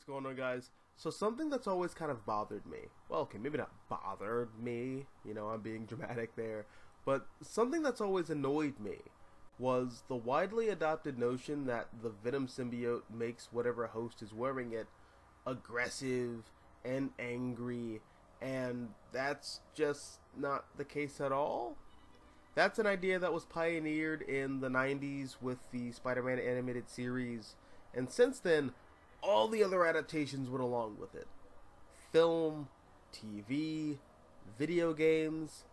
what's going on, guys? So something that's always kind of bothered me, well, okay, maybe not bothered me, I'm being dramatic there, but something that's always annoyed me was the widely adopted notion that the Venom symbiote makes whatever host is wearing it aggressive and angry, and that's just not the case at all. That's an idea that was pioneered in the 90s with the Spider-Man animated series, and since then, all the other adaptations went along with it. Film, TV, video games,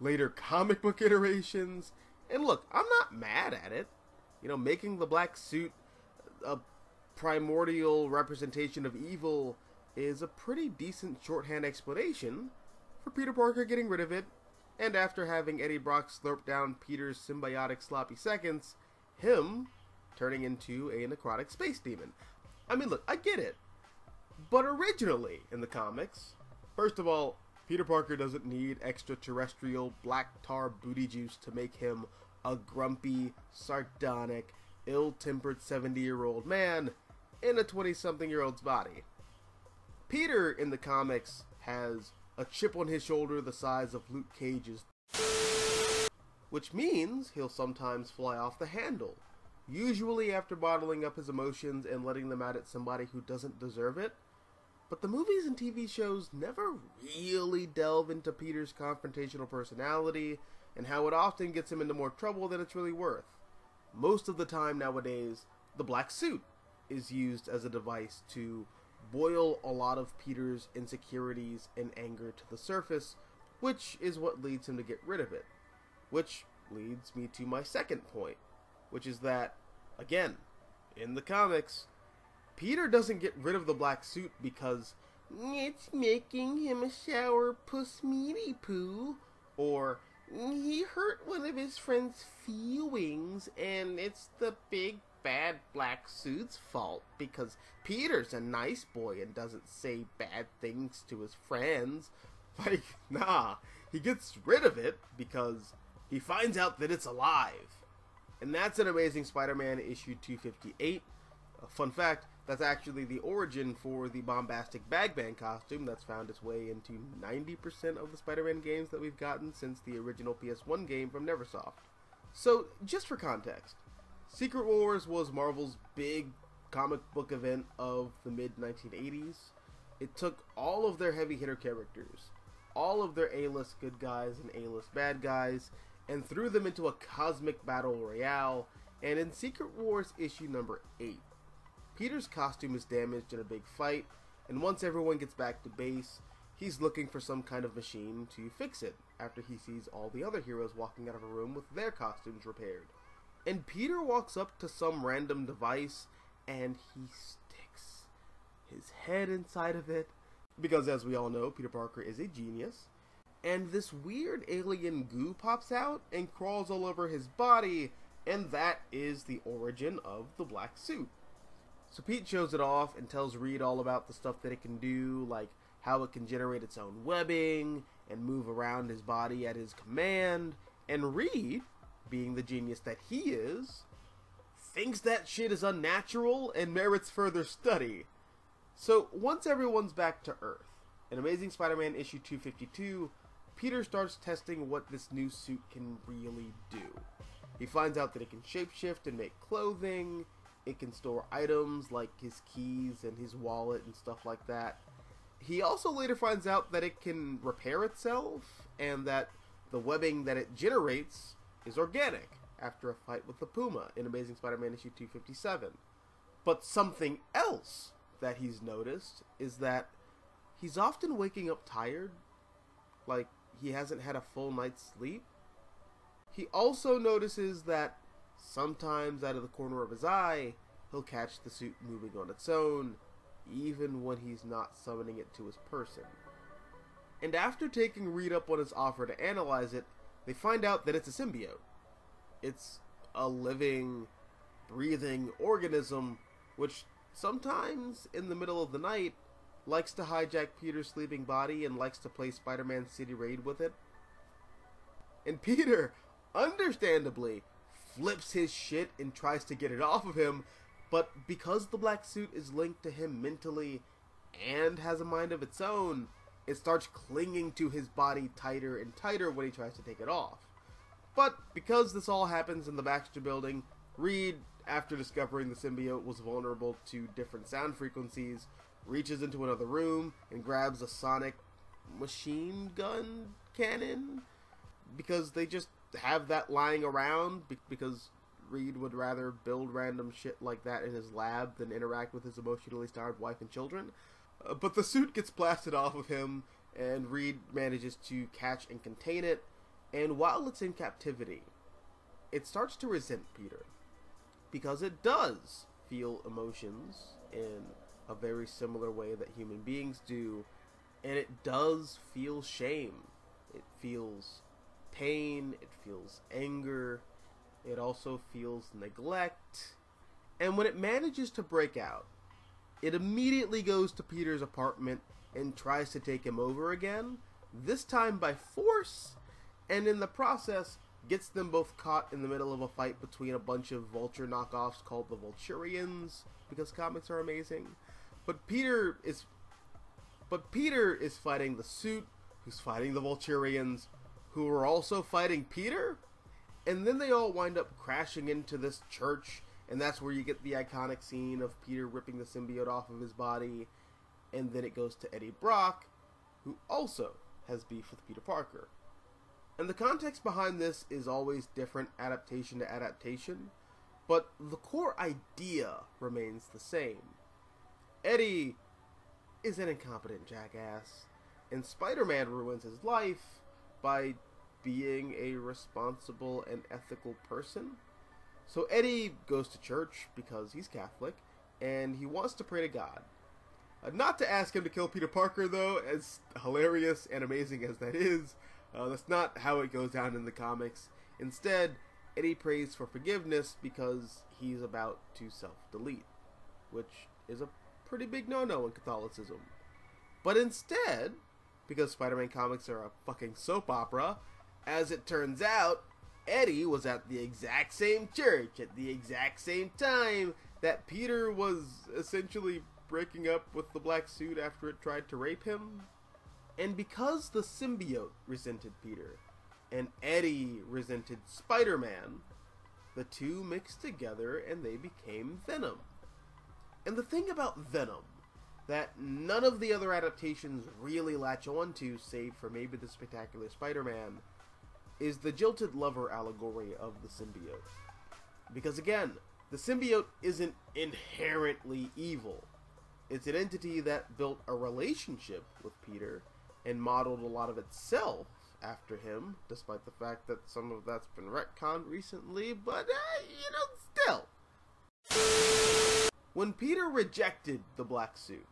later comic book iterations, and look, I'm not mad at it. Making the black suit a primordial representation of evil is a pretty decent shorthand explanation for Peter Parker getting rid of it, and after having Eddie Brock slurp down Peter's symbiotic sloppy seconds, him turning into a necrotic space demon. I mean, look, I get it. But originally, in the comics, first of all, Peter Parker doesn't need extraterrestrial black tar booty juice to make him a grumpy, sardonic, ill-tempered 70-year-old man in a 20-something-year-old's body. Peter, in the comics, has a chip on his shoulder the size of Luke Cage's, which means he'll sometimes fly off the handle, usually after bottling up his emotions and letting them out at somebody who doesn't deserve it. But the movies and TV shows never really delve into Peter's confrontational personality and how it often gets him into more trouble than it's really worth. Most of the time nowadays, the black suit is used as a device to boil a lot of Peter's insecurities and anger to the surface, which is what leads him to get rid of it. Which leads me to my second point, which is that, again, in the comics, Peter doesn't get rid of the black suit because it's making him a sour puss meaty poo, or he hurt one of his friend's feelings and it's the big bad black suit's fault because Peter's a nice boy and doesn't say bad things to his friends. Like, nah, he gets rid of it because he finds out that it's alive. And that's an Amazing Spider-Man issue 258. A fun fact, that's actually the origin for the bombastic Bagman costume that's found its way into 90% of the Spider-Man games that we've gotten since the original PS1 game from Neversoft. So, just for context, Secret Wars was Marvel's big comic book event of the mid-1980s. It took all of their heavy hitter characters, all of their A-list good guys and A-list bad guys, and threw them into a cosmic battle royale. And in Secret Wars issue number 8, Peter's costume is damaged in a big fight, and once everyone gets back to base, he's looking for some kind of machine to fix it after he sees all the other heroes walking out of a room with their costumes repaired. And Peter walks up to some random device and he sticks his head inside of it, because as we all know, Peter Parker is a genius, and this weird alien goo pops out and crawls all over his body, and that is the origin of the black suit. So Pete shows it off and tells Reed all about the stuff that it can do, like how it can generate its own webbing and move around his body at his command, and Reed, being the genius that he is, thinks that shit is unnatural and merits further study. So once everyone's back to Earth, in Amazing Spider-Man issue 252, Peter starts testing what this new suit can really do. He finds out that it can shapeshift and make clothing, it can store items like his keys and his wallet and stuff like that. He also later finds out that it can repair itself, and that the webbing that it generates is organic after a fight with the Puma in Amazing Spider-Man issue 257. But something else that he's noticed is that he's often waking up tired, like he hasn't had a full night's sleep. He also notices that sometimes out of the corner of his eye, he'll catch the suit moving on its own, even when he's not summoning it to his person. And after taking Reed up on his offer to analyze it, they find out that it's a symbiote. It's a living, breathing organism which sometimes, in the middle of the night, likes to hijack Peter's sleeping body and likes to play Spider-Man City Raid with it. And Peter, understandably, flips his shit and tries to get it off of him, But because the black suit is linked to him mentally and has a mind of its own, it starts clinging to his body tighter and tighter when he tries to take it off. But because this all happens in the Baxter building, Reed, after discovering the symbiote was vulnerable to different sound frequencies, reaches into another room and grabs a sonic machine gun cannon, because they just have that lying around, because Reed would rather build random shit like that in his lab than interact with his emotionally starved wife and children. But the suit gets blasted off of him, and Reed manages to catch and contain it, and while it's in captivity, it starts to resent Peter, because it does feel emotions in a very similar way that human beings do, and it does feel shame. It feels pain, it feels anger, it also feels neglect, and when it manages to break out, it immediately goes to Peter's apartment and tries to take him over again, this time by force, and in the process gets them both caught in the middle of a fight between a bunch of Vulture knockoffs called the Vulturians, because comics are amazing. But Peter is fighting the suit, who's fighting the Vulturians, who are also fighting Peter, and then they all wind up crashing into this church, and that's where you get the iconic scene of Peter ripping the symbiote off of his body, and then it goes to Eddie Brock, who also has beef with Peter Parker. And the context behind this is always different adaptation to adaptation, but the core idea remains the same. Eddie is an incompetent jackass, and Spider-Man ruins his life by being a responsible and ethical person. So Eddie goes to church because he's Catholic, and he wants to pray to God. Not to ask him to kill Peter Parker, though, as hilarious and amazing as that is. That's not how it goes down in the comics. Instead, Eddie prays for forgiveness because he's about to self-delete, which is a pretty big no-no in Catholicism. But instead, because Spider-Man comics are a fucking soap opera, as it turns out, Eddie was at the exact same church at the exact same time that Peter was essentially breaking up with the black suit after it tried to rape him. And because the symbiote resented Peter, and Eddie resented Spider-Man, the two mixed together and they became Venom. And the thing about Venom that none of the other adaptations really latch on to, save for maybe the Spectacular Spider-Man, is the jilted lover allegory of the symbiote. Because again, the symbiote isn't inherently evil. It's an entity that built a relationship with Peter and modeled a lot of itself after him, despite the fact that some of that's been retconned recently, but, still. When Peter rejected the black suit,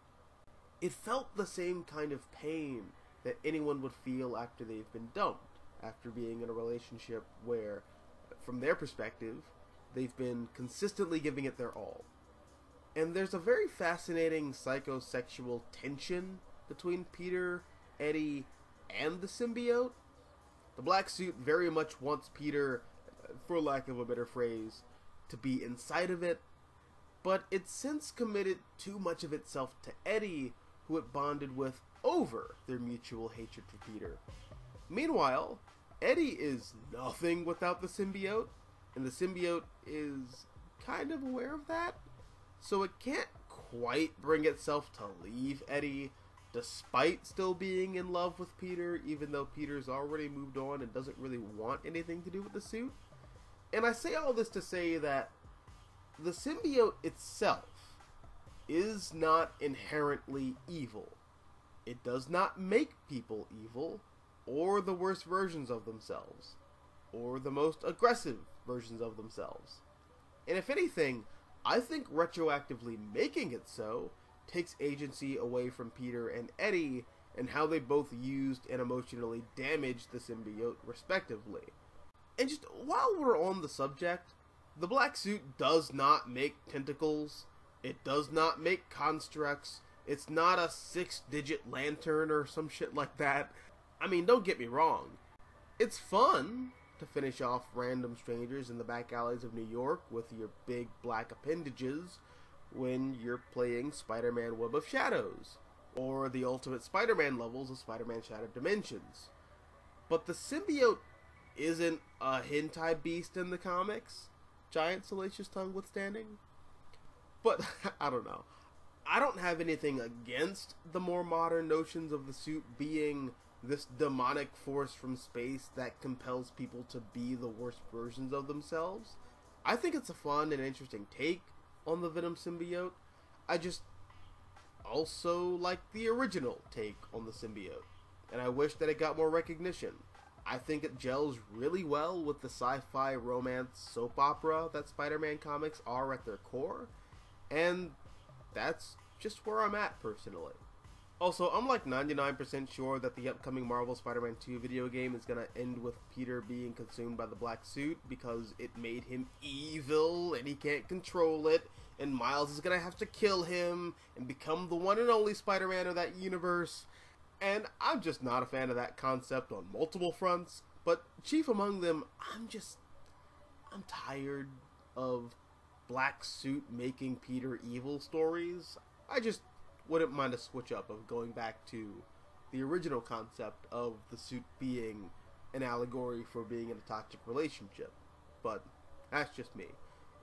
it felt the same kind of pain that anyone would feel after they've been dumped, after being in a relationship where, from their perspective, they've been consistently giving it their all. And there's a very fascinating psychosexual tension between Peter, Eddie, and the symbiote. The black suit very much wants Peter, for lack of a better phrase, to be inside of it, but it's since committed too much of itself to Eddie, who it bonded with over their mutual hatred for Peter. Meanwhile, Eddie is nothing without the symbiote, and the symbiote is kind of aware of that, so it can't quite bring itself to leave Eddie, despite still being in love with Peter, even though Peter's already moved on and doesn't really want anything to do with the suit. And I say all this to say that the symbiote itself is not inherently evil. It does not make people evil, or the worst versions of themselves, or the most aggressive versions of themselves. And if anything, I think retroactively making it so takes agency away from Peter and Eddie and how they both used and emotionally damaged the symbiote respectively. And just while we're on the subject, the black suit does not make tentacles, it does not make constructs, it's not a 6-digit lantern or some shit like that. I mean, don't get me wrong, it's fun, to finish off random strangers in the back alleys of New York with your big black appendages when you're playing Spider-Man Web of Shadows, or the Ultimate Spider-Man levels of Spider-Man Shattered Dimensions. But the symbiote isn't a hentai beast in the comics, giant salacious tongue withstanding. But, I don't know. I don't have anything against the more modern notions of the suit being this demonic force from space that compels people to be the worst versions of themselves. I think it's a fun and interesting take on the Venom symbiote. I just also like the original take on the symbiote, and I wish that it got more recognition. I think it gels really well with the sci-fi romance soap opera that Spider-Man comics are at their core, and that's just where I'm at personally. Also, I'm like 99% sure that the upcoming Marvel Spider-Man 2 video game is gonna end with Peter being consumed by the black suit because it made him evil and he can't control it, and Miles is gonna have to kill him and become the one and only Spider-Man of that universe. And I'm just not a fan of that concept on multiple fronts, but chief among them, I'm tired of black suit making Peter evil stories. I just wouldn't mind a switch up of going back to the original concept of the suit being an allegory for being in a toxic relationship. But that's just me.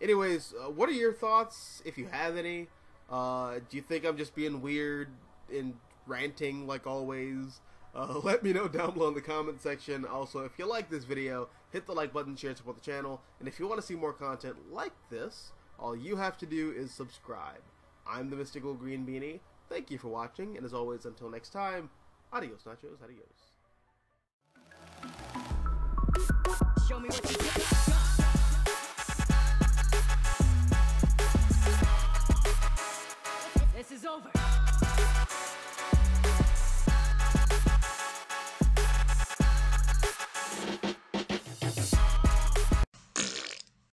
Anyways, what are your thoughts, if you have any? Do you think I'm just being weird and ranting like always? Let me know down below in the comment section. Also, if you like this video, hit the like button, share, and support the channel. And if you want to see more content like this, all you have to do is subscribe. I'm the Mystical Green Beanie. Thank you for watching, and as always, until next time, adios nachos, adios. Show me what you